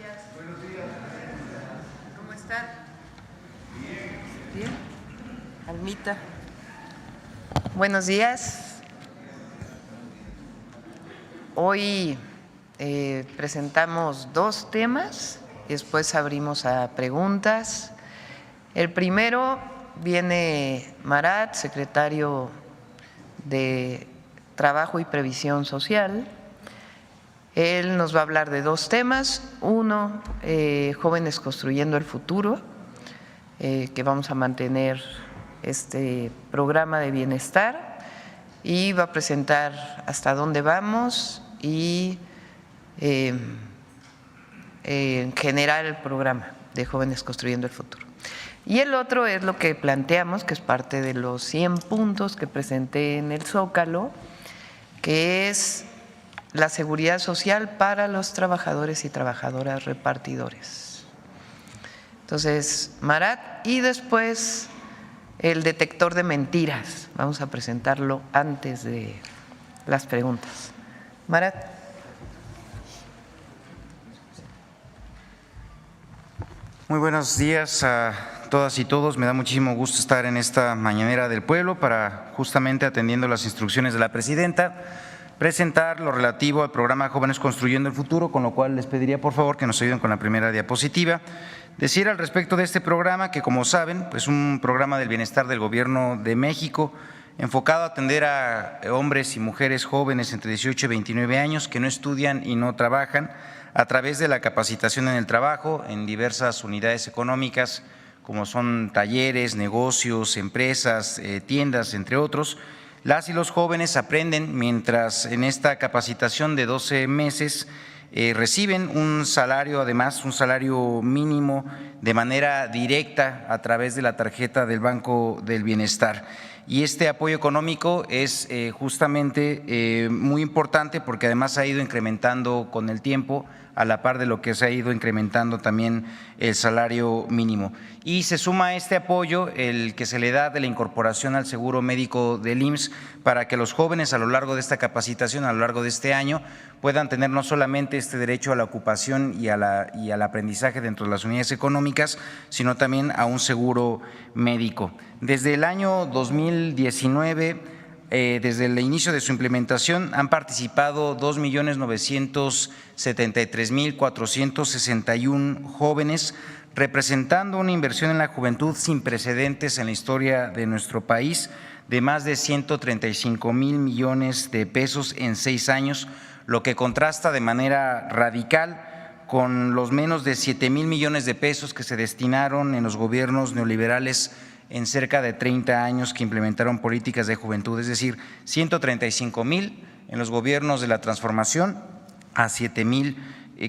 días. ¿Cómo están? Bien. Almita. Buenos días. Hoy presentamos dos temas, después abrimos a preguntas. El primero viene Marat, secretario de Trabajo y Previsión Social. Él nos va a hablar de dos temas. Uno, Jóvenes Construyendo el Futuro, que vamos a mantener este programa de bienestar, y va a presentar hasta dónde vamos y en general el programa de Jóvenes Construyendo el Futuro. Y el otro es lo que planteamos, que es parte de los 100 puntos que presenté en el Zócalo, que es la seguridad social para los trabajadores y trabajadoras repartidores. Entonces, Marat, y después el detector de mentiras. Vamos a presentarlo antes de las preguntas. Marat. Muy buenos días a todas y todos. Me da muchísimo gusto estar en esta mañanera del pueblo para, justamente atendiendo las instrucciones de la presidenta, presentar lo relativo al programa Jóvenes Construyendo el Futuro, con lo cual les pediría por favor que nos ayuden con la primera diapositiva. Decir al respecto de este programa que, como saben, es un programa del bienestar del Gobierno de México enfocado a atender a hombres y mujeres jóvenes entre 18 y 29 años que no estudian y no trabajan, a través de la capacitación en el trabajo en diversas unidades económicas, como son talleres, negocios, empresas, tiendas, entre otros. Las y los jóvenes aprenden mientras en esta capacitación de 12 meses reciben un salario, además un salario mínimo de manera directa a través de la tarjeta del Banco del Bienestar. Y este apoyo económico es justamente muy importante porque además ha ido incrementando con el tiempo, a la par de lo que se ha ido incrementando también el salario mínimo. Y se suma a este apoyo el que se le da de la incorporación al seguro médico del IMSS para que los jóvenes a lo largo de esta capacitación, a lo largo de este año, puedan tener no solamente este derecho a la ocupación y al aprendizaje dentro de las unidades económicas, sino también a un seguro médico. Desde el año 2019, desde el inicio de su implementación, han participado 2.973.461 jóvenes, representando una inversión en la juventud sin precedentes en la historia de nuestro país, de más de 135,000 millones de pesos en 6 años, lo que contrasta de manera radical con los menos de 7,000 millones de pesos que se destinaron en los gobiernos neoliberales en cerca de 30 años que implementaron políticas de juventud, es decir, 135,000 en los gobiernos de la transformación a 7,000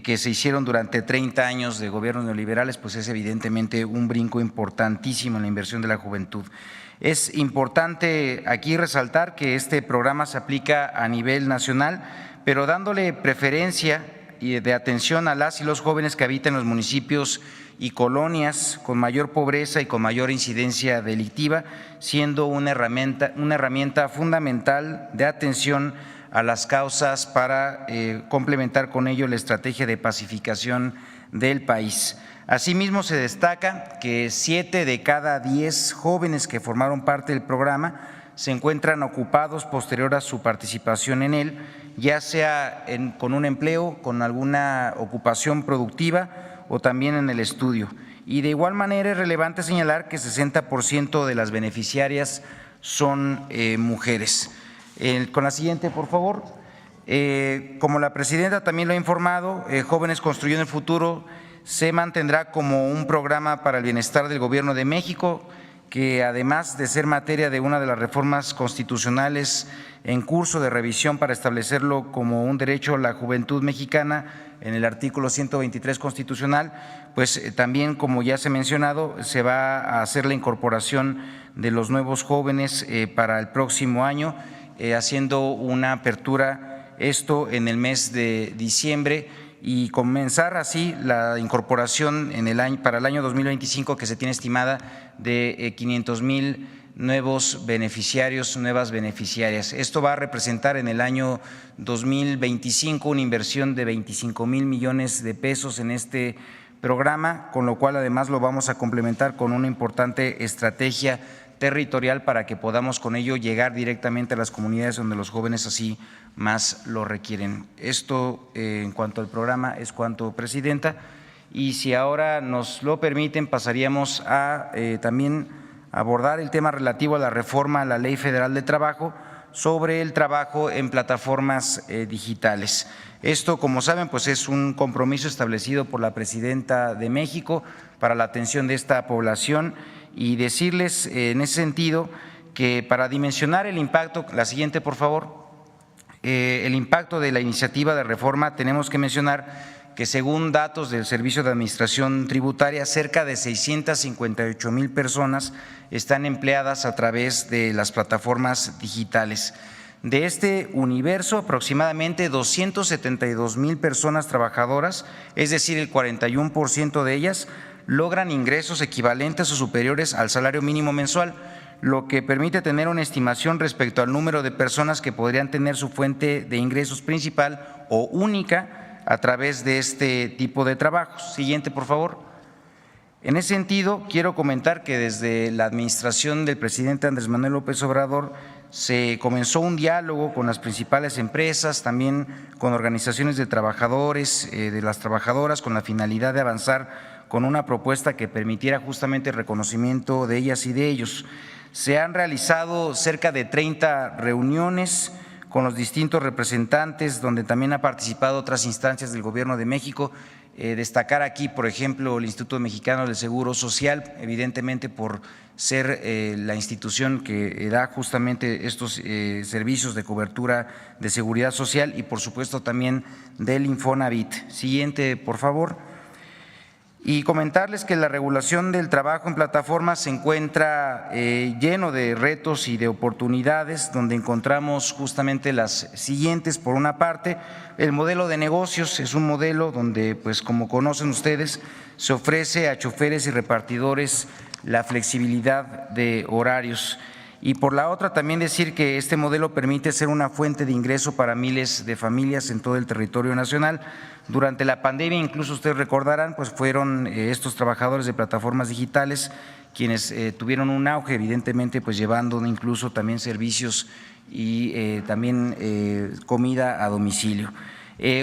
que se hicieron durante 30 años de gobiernos neoliberales, pues es evidentemente un brinco importantísimo en la inversión de la juventud. Es importante aquí resaltar que este programa se aplica a nivel nacional, pero dándole preferencia y de atención a las y los jóvenes que habitan en los municipios y colonias con mayor pobreza y con mayor incidencia delictiva, siendo una herramienta fundamental de atención a las causas para complementar con ello la estrategia de pacificación del país. Asimismo, se destaca que 7 de cada 10 jóvenes que formaron parte del programa se encuentran ocupados posterior a su participación en él, ya sea con un empleo, con alguna ocupación productiva o también en el estudio. Y de igual manera es relevante señalar que 60% de las beneficiarias son mujeres. Con la siguiente, por favor. Como la presidenta también lo ha informado, Jóvenes Construyendo el Futuro se mantendrá como un programa para el bienestar del Gobierno de México, que además de ser materia de una de las reformas constitucionales en curso de revisión para establecerlo como un derecho a la juventud mexicana en el artículo 123 constitucional, pues también, como ya se ha mencionado, se va a hacer la incorporación de los nuevos jóvenes para el próximo año, haciendo una apertura esto en el mes de diciembre y comenzar así la incorporación para el año 2025, que se tiene estimada de 500,000 nuevos beneficiarios, nuevas beneficiarias. Esto va a representar en el año 2025 una inversión de 25,000 millones de pesos en este programa, con lo cual además lo vamos a complementar con una importante estrategia territorial para que podamos con ello llegar directamente a las comunidades donde los jóvenes así más lo requieren. Esto en cuanto al programa es cuanto, Presidenta, y si ahora nos lo permiten pasaríamos a también abordar el tema relativo a la reforma a la Ley Federal de Trabajo sobre el trabajo en plataformas digitales. Esto, como saben, pues es un compromiso establecido por la Presidenta de México para la atención de esta población y decirles en ese sentido que para dimensionar el impacto, la siguiente por favor, el impacto de la iniciativa de reforma tenemos que mencionar que según datos del Servicio de Administración Tributaria, cerca de 658,000 personas están empleadas a través de las plataformas digitales. De este universo, aproximadamente 272,000 personas trabajadoras, es decir, el 41% de ellas, logran ingresos equivalentes o superiores al salario mínimo mensual, lo que permite tener una estimación respecto al número de personas que podrían tener su fuente de ingresos principal o única a través de este tipo de trabajos. Siguiente, por favor. En ese sentido, quiero comentar que desde la administración del presidente Andrés Manuel López Obrador se comenzó un diálogo con las principales empresas, también con organizaciones de trabajadores, de las trabajadoras, con la finalidad de avanzar con una propuesta que permitiera justamente el reconocimiento de ellas y de ellos. Se han realizado cerca de 30 reuniones con los distintos representantes, donde también ha participado otras instancias del Gobierno de México. Destacar aquí, por ejemplo, el Instituto Mexicano del Seguro Social, evidentemente por ser la institución que da justamente estos servicios de cobertura de seguridad social y por supuesto también del Infonavit. Siguiente, por favor. Y comentarles que la regulación del trabajo en plataformas se encuentra lleno de retos y de oportunidades, donde encontramos justamente las siguientes. Por una parte, el modelo de negocios es un modelo donde, pues como conocen ustedes, se ofrece a choferes y repartidores la flexibilidad de horarios. Y por la otra también decir que este modelo permite ser una fuente de ingreso para miles de familias en todo el territorio nacional. Durante la pandemia, incluso ustedes recordarán, pues fueron estos trabajadores de plataformas digitales quienes tuvieron un auge, evidentemente, pues llevando incluso también servicios y también comida a domicilio.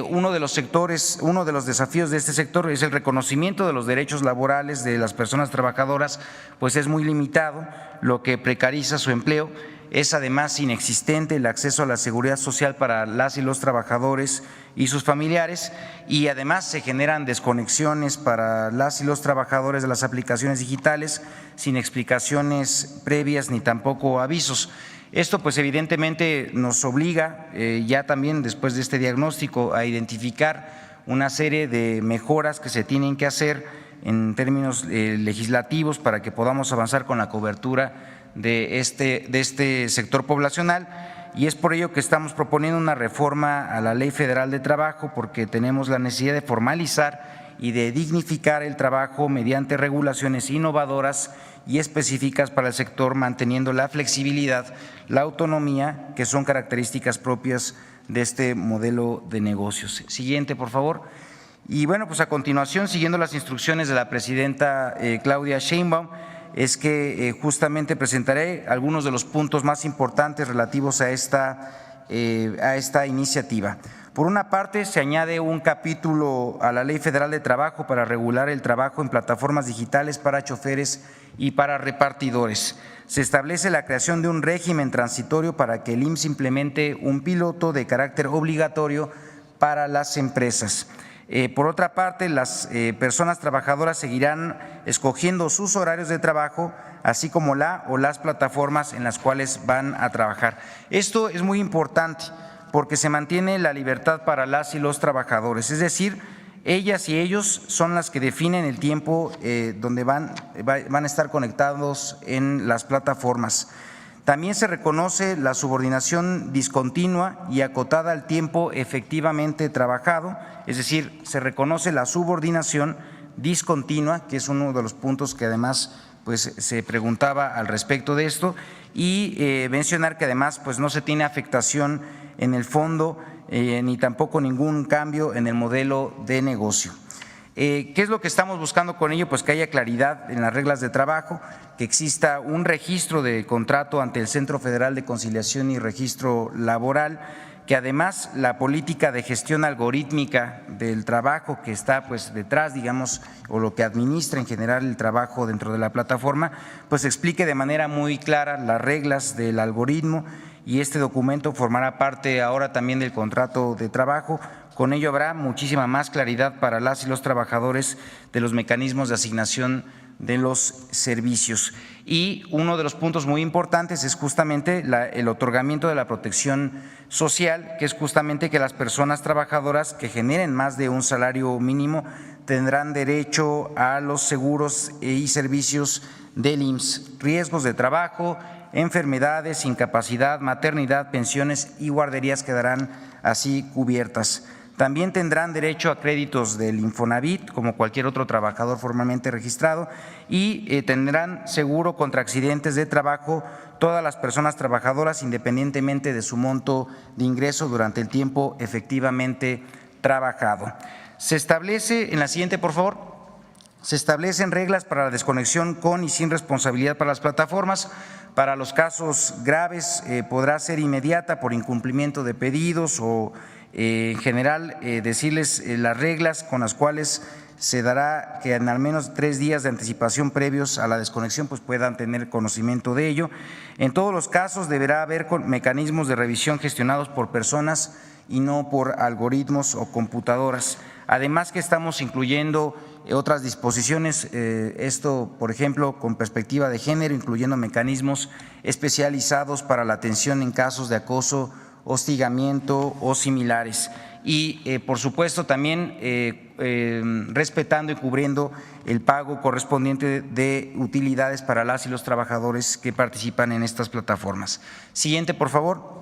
Uno de los sectores, uno de los desafíos de este sector es el reconocimiento de los derechos laborales de las personas trabajadoras, pues es muy limitado, lo que precariza su empleo. Es además inexistente el acceso a la seguridad social para las y los trabajadores y sus familiares, y además se generan desconexiones para las y los trabajadores de las aplicaciones digitales sin explicaciones previas ni tampoco avisos. Esto pues evidentemente nos obliga ya también después de este diagnóstico a identificar una serie de mejoras que se tienen que hacer en términos legislativos para que podamos avanzar con la cobertura de este sector poblacional, y es por ello que estamos proponiendo una reforma a la Ley Federal de Trabajo, porque tenemos la necesidad de formalizar y de dignificar el trabajo mediante regulaciones innovadoras y específicas para el sector, manteniendo la flexibilidad, la autonomía, que son características propias de este modelo de negocios. Siguiente, por favor. Y bueno, pues a continuación, siguiendo las instrucciones de la presidenta Claudia Sheinbaum, es que justamente presentaré algunos de los puntos más importantes relativos a esta iniciativa. Por una parte, se añade un capítulo a la Ley Federal de Trabajo para regular el trabajo en plataformas digitales para choferes y para repartidores. Se establece la creación de un régimen transitorio para que el IMSS implemente un piloto de carácter obligatorio para las empresas. Por otra parte, las personas trabajadoras seguirán escogiendo sus horarios de trabajo, así como la o las plataformas en las cuales van a trabajar. Esto es muy importante porque se mantiene la libertad para las y los trabajadores, es decir, ellas y ellos son las que definen el tiempo donde van a estar conectados en las plataformas. También se reconoce la subordinación discontinua y acotada al tiempo efectivamente trabajado, es decir, se reconoce la subordinación discontinua, que es uno de los puntos que además pues se preguntaba al respecto de esto, y mencionar que además pues no se tiene afectación en el fondo ni tampoco ningún cambio en el modelo de negocio. ¿Qué es lo que estamos buscando con ello? Pues que haya claridad en las reglas de trabajo, que exista un registro de contrato ante el Centro Federal de Conciliación y Registro Laboral, que además la política de gestión algorítmica del trabajo que está pues detrás, digamos, o lo que administra en general el trabajo dentro de la plataforma, pues explique de manera muy clara las reglas del algoritmo, y este documento formará parte ahora también del contrato de trabajo. Con ello habrá muchísima más claridad para las y los trabajadores de los mecanismos de asignación de los servicios. Y uno de los puntos muy importantes es justamente el otorgamiento de la protección social, que es justamente que las personas trabajadoras que generen más de un salario mínimo tendrán derecho a los seguros y servicios del IMSS, riesgos de trabajo, enfermedades, incapacidad, maternidad, pensiones y guarderías quedarán así cubiertas. También tendrán derecho a créditos del Infonavit, como cualquier otro trabajador formalmente registrado, y tendrán seguro contra accidentes de trabajo todas las personas trabajadoras, independientemente de su monto de ingreso durante el tiempo efectivamente trabajado. Se establece, en la siguiente, por favor. Se establecen reglas para la desconexión con y sin responsabilidad para las plataformas. Para los casos graves podrá ser inmediata por incumplimiento de pedidos o en general decirles las reglas con las cuales se dará que en al menos 3 días de anticipación previos a la desconexión pues puedan tener conocimiento de ello. En todos los casos deberá haber mecanismos de revisión gestionados por personas y no por algoritmos o computadoras. Además que estamos incluyendo otras disposiciones, esto por ejemplo con perspectiva de género, incluyendo mecanismos especializados para la atención en casos de acoso, hostigamiento o similares, y por supuesto también respetando y cubriendo el pago correspondiente de utilidades para las y los trabajadores que participan en estas plataformas. Siguiente, por favor.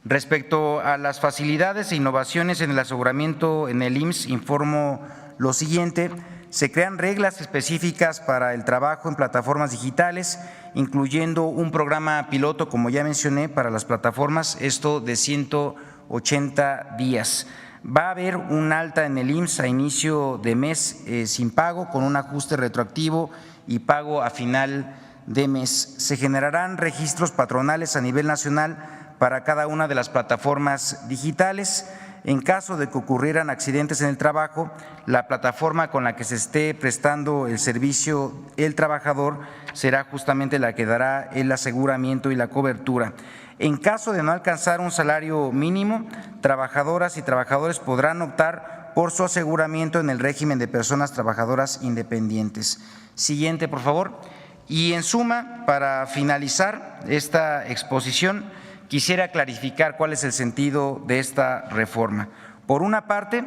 Respecto a las facilidades e innovaciones en el aseguramiento en el IMSS, informo lo siguiente. Se crean reglas específicas para el trabajo en plataformas digitales, incluyendo un programa piloto, como ya mencioné, para las plataformas, esto de 180 días. Va a haber un alta en el IMSS a inicio de mes sin pago, con un ajuste retroactivo y pago a final de mes. Se generarán registros patronales a nivel nacional para cada una de las plataformas digitales. En caso de que ocurrieran accidentes en el trabajo, la plataforma con la que se esté prestando el servicio el trabajador será justamente la que dará el aseguramiento y la cobertura. En caso de no alcanzar un salario mínimo, trabajadoras y trabajadores podrán optar por su aseguramiento en el régimen de personas trabajadoras independientes. Siguiente, por favor. Y en suma, para finalizar esta exposición, quisiera clarificar cuál es el sentido de esta reforma. Por una parte,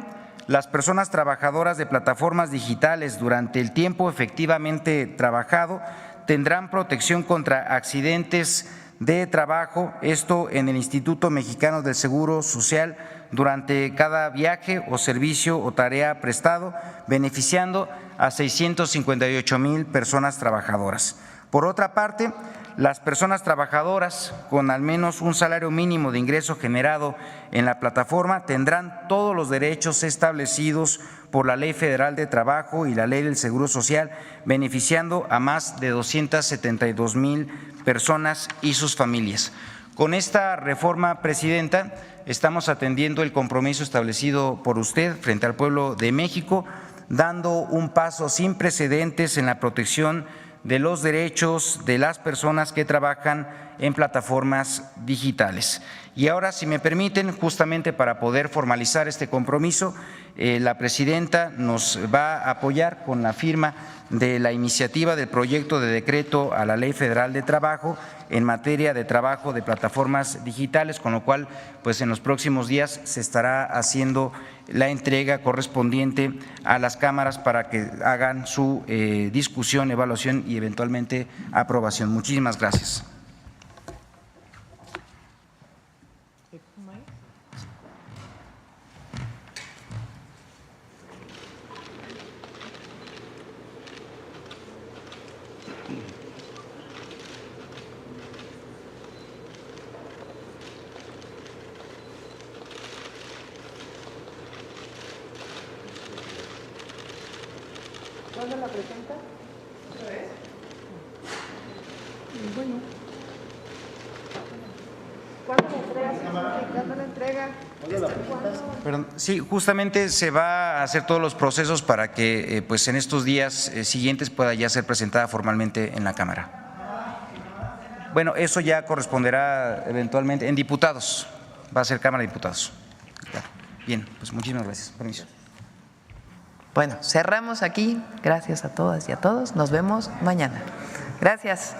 las personas trabajadoras de plataformas digitales durante el tiempo efectivamente trabajado tendrán protección contra accidentes de trabajo, esto en el Instituto Mexicano del Seguro Social durante cada viaje o servicio o tarea prestado, beneficiando a 658,000 personas trabajadoras. Por otra parte, las personas trabajadoras con al menos un salario mínimo de ingreso generado en la plataforma tendrán todos los derechos establecidos por la Ley Federal de Trabajo y la Ley del Seguro Social, beneficiando a más de 272,000 personas y sus familias. Con esta reforma, Presidenta, estamos atendiendo el compromiso establecido por usted frente al pueblo de México, dando un paso sin precedentes en la protección de los derechos de las personas que trabajan en plataformas digitales. Y ahora, si me permiten, justamente para poder formalizar este compromiso, la Presidenta nos va a apoyar con la firma de la iniciativa del proyecto de decreto a la Ley Federal de Trabajo en materia de trabajo de plataformas digitales, con lo cual pues en los próximos días se estará haciendo la entrega correspondiente a las cámaras para que hagan su discusión, evaluación y eventualmente aprobación. Muchísimas gracias. ¿Cuándo la presenta? Bueno. ¿Cuándo la entrega? ¿Cuándo la entrega? Perdón, sí, justamente se va a hacer todos los procesos para que pues en estos días siguientes pueda ya ser presentada formalmente en la Cámara. Bueno, eso ya corresponderá eventualmente en diputados, va a ser Cámara de Diputados. Claro. Bien, pues muchísimas gracias. Permiso. Bueno, cerramos aquí. Gracias a todas y a todos. Nos vemos mañana. Gracias.